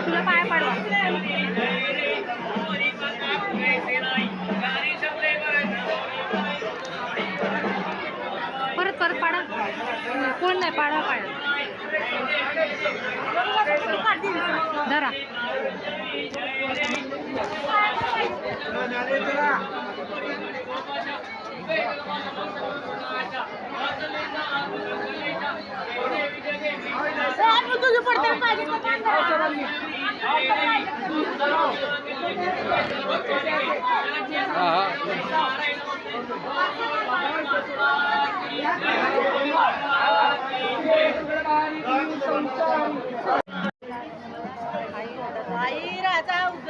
तुला पाय पाडवा परत परत पाडा कोण नाही पाडा पाय धरा तुझं पडतं पाहिजे आई राजा उद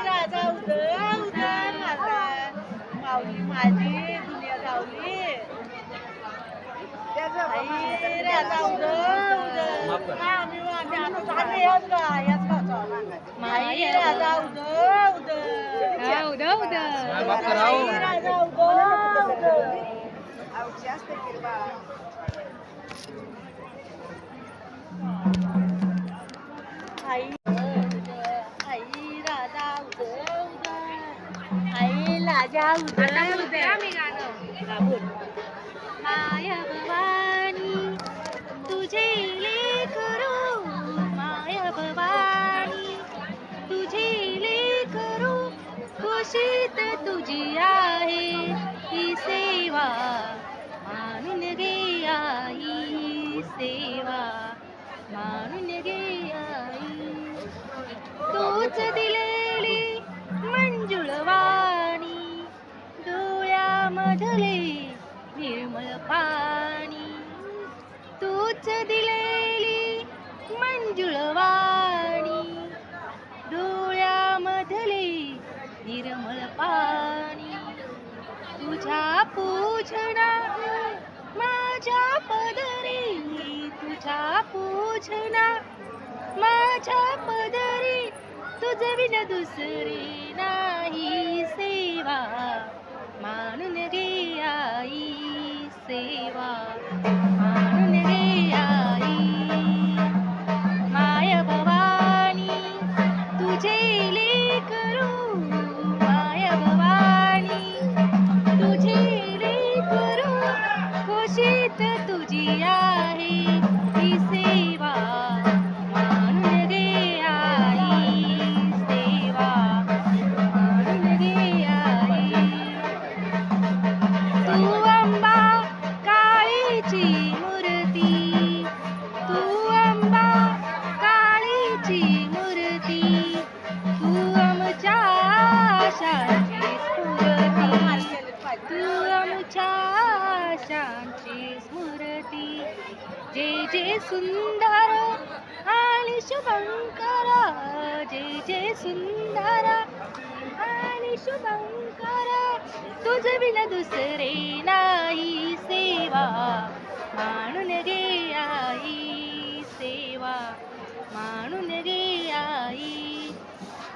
राजा उद माऊली माझी दुनिया गावली आई राजा उद आम्ही माई राजा उद राजा आई राजा उद आई राजा उद आम्ही गाणं माय भवानी तुझे लेकरू माय भवानी तुझे लेकरू कुशीत तुझी आहे ही सेवा मानून गे आई सेवा मानून गे आई तूच दिलेली मंजुळवाणी डोळ्यामधले निर्मळ पाणी तूच दिलेली मंजुळवाणी डोळ्यामधले निर्मळ पाणी तुझ्या पूजना माझ्या पदरी तुझ्या पूजना माझ्या पदरी तुझ विन दुसरी नाही सेवा मानून गे आई सेवा मानून गे आई माय भवानी तुझे लेकरू माय भवानी तुझे लेकरू कुशीत तुझी आहे ही सेवा मानून गे आई सेवा मानून गे आई तू अंबा काळीची मूर्ती तू अंबा काळीची मूर्ती तू आमच्या शांती स्फूर्ती तू आमच्या शांती स्फूर्ती जय जय सुंदर आणि शुभंकर जय जय सुंदर आणि शुभंकर तुझ बिन दुसरे नाही सेवा मानून गे आई सेवा मानून गे आई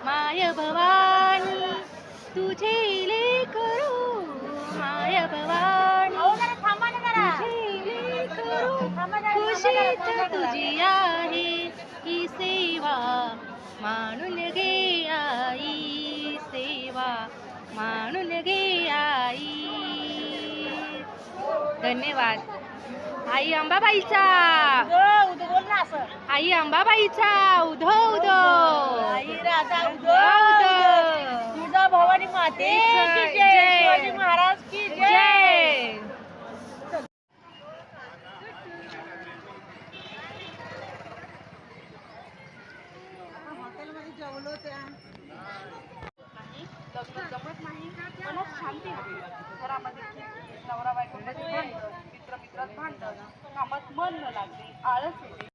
माय भवानी तुझे लेकरू माय भवानी तुझे लेकरू कुशीत तुझी आहे ही सेवा मानून गे आई सेवा मानून गे आई धन्यवाद आई अंबाबाईचा आई अंबाबाईचा उधो उधो आई राजा उधो तुझा भवानी माते की जय शिवाजी महाराज की जय हॉटेलमध्ये जेवलो त्या लग्न जमत नाही मनात शांती नाही घरामध्ये नवरा बायकोमध्ये भांडण मित्र मित्रात भांडण कामात मन न लागणे आळस येते